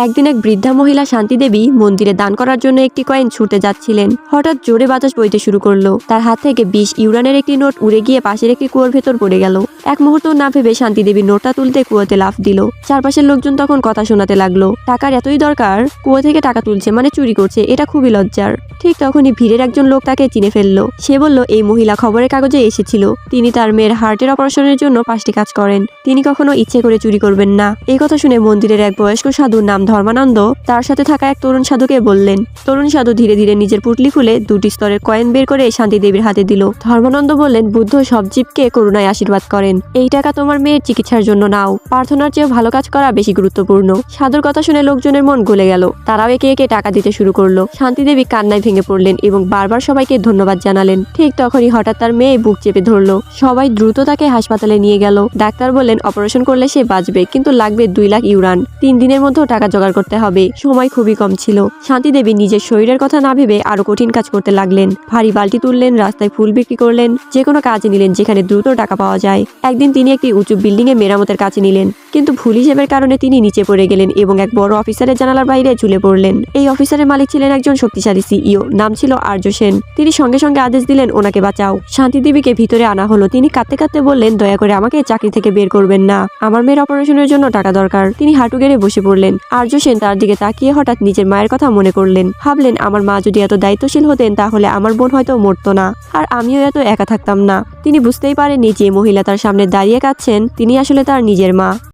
একদিন এক বৃদ্ধা মহিলা শান্তি দেবী মন্দিরে দান করার জন্য একটি কয়েন ছুটে যাচ্ছিলেন। হঠাৎ জোরে বাতাস বইতে শুরু করলো। তার হাত থেকে 20 ইউরানের একটি নোট উড়ে গিয়ে পাশের একটি কুয়োর ভেতর পড়ে গেল। এক মুহূর্ত না ভেবে শান্তি দেবী নোটটা তুলতে কুয়োতে লাফ দিল। চারপাশের লোকজন তখন কথা শোনাতে লাগলো, টাকার এতই দরকার, কুয়ো থেকে টাকা তুলছে মানে চুরি করছে, এটা খুবই লজ্জার। ঠিক তখনই ভিড়ের একজন লোক তাকে চিনে ফেললো। সে বলল, এই মহিলা খবরের কাগজে এসেছিল। তিনি তার মেয়ের হার্টের অপারেশনের জন্য 5টি কাজ করেন। তিনি কখনো ইচ্ছে করে চুরি করবেন না। এই কথা শুনে মন্দিরের এক বয়স্ক সাধুর নাম ধর্মানন্দ তার সাথে থাকা এক তরুণ সাধুকে বললেন। তরুণ সাধু ধীরে ধীরে নিজের পুটলি খুলে 2টি স্তরের কয়েন বের করে শান্তি দেবীর হাতে দিল। ধর্মানন্দ বললেন, বুদ্ধ সব জীবকে করুণায় আশীর্বাদ করেন। এই টাকা তোমার মেয়ের চিকিৎসার জন্য নাও। প্রার্থনার চেয়েও ভালো কাজ করা বেশি গুরুত্বপূর্ণ। সাধুর কথা শুনে লোকজনের মন গলে গেল। তারাও একে একে টাকা দিতে শুরু করলো। শান্তি দেবী কান্নায় ভেঙে পড়লেন এবং বারবার সবাইকে ধন্যবাদ জানালেন। ঠিক তখনই হঠাৎ তার মেয়ে বুক চেপে ধরলো। সবাই দ্রুত তাকে হাসপাতালে নিয়ে গেল। ডাক্তার বললেন, অপারেশন করলে সে বাঁচবে, কিন্তু লাগবে 2 লাখ ইউরান। 3 দিনের মধ্যে টাকা জোগাড় করতে হবে। সময় খুবই কম ছিল। শান্তি দেবী নিজের শরীরের কথা না ভেবে আরো কঠিন কাজ করতে লাগলেন। ভারী বালতি তুললেন, রাস্তায় ফুল বিক্রি করলেন, যে কোনো কাজে নিলেন যেখানে দ্রুত টাকা পাওয়া যায়। একদিন তিনি একটি উঁচু বিল্ডিং এ মেরামতের কাজে নিলেন, কিন্তু ভুল হিসেবের কারণে তিনি নিচে পড়ে গেলেন এবং এক বড় অফিসারের জানালার বাইরে ঝুলে পড়লেন। এই অফিসারের মালিক ছিলেন একজন শক্তিশালী সিইও, নাম ছিল আর্য সেন। তিনি সঙ্গে সঙ্গে আদেশ দিলেন, ওনাকে বাঁচাও। শান্তি দেবীকে ভিতরে আনা হলো। তিনি কাঁদতে কাঁদতে বললেন, দয়া করে আমাকে চাকরি থেকে বের করবেন না, আমার মেয়ের অপারেশনের জন্য টাকা দরকার। তিনি হাঁটু গেড়ে বসে পড়লেন। আর্য সেন তার দিকে তাকিয়ে হঠাৎ নিজের মায়ের কথা মনে করলেন। ভাবলেন, আমার মা যদি এত দায়িত্বশীল হতেন তাহলে আমার বোন হয়তো মরতো না, আর আমিও এত একা থাকতাম না। তিনি বুঝতেই পারেননি যে মহিলা তার সামনে দাঁড়িয়ে কাঁদছেন তিনি আসলে তার নিজের মা।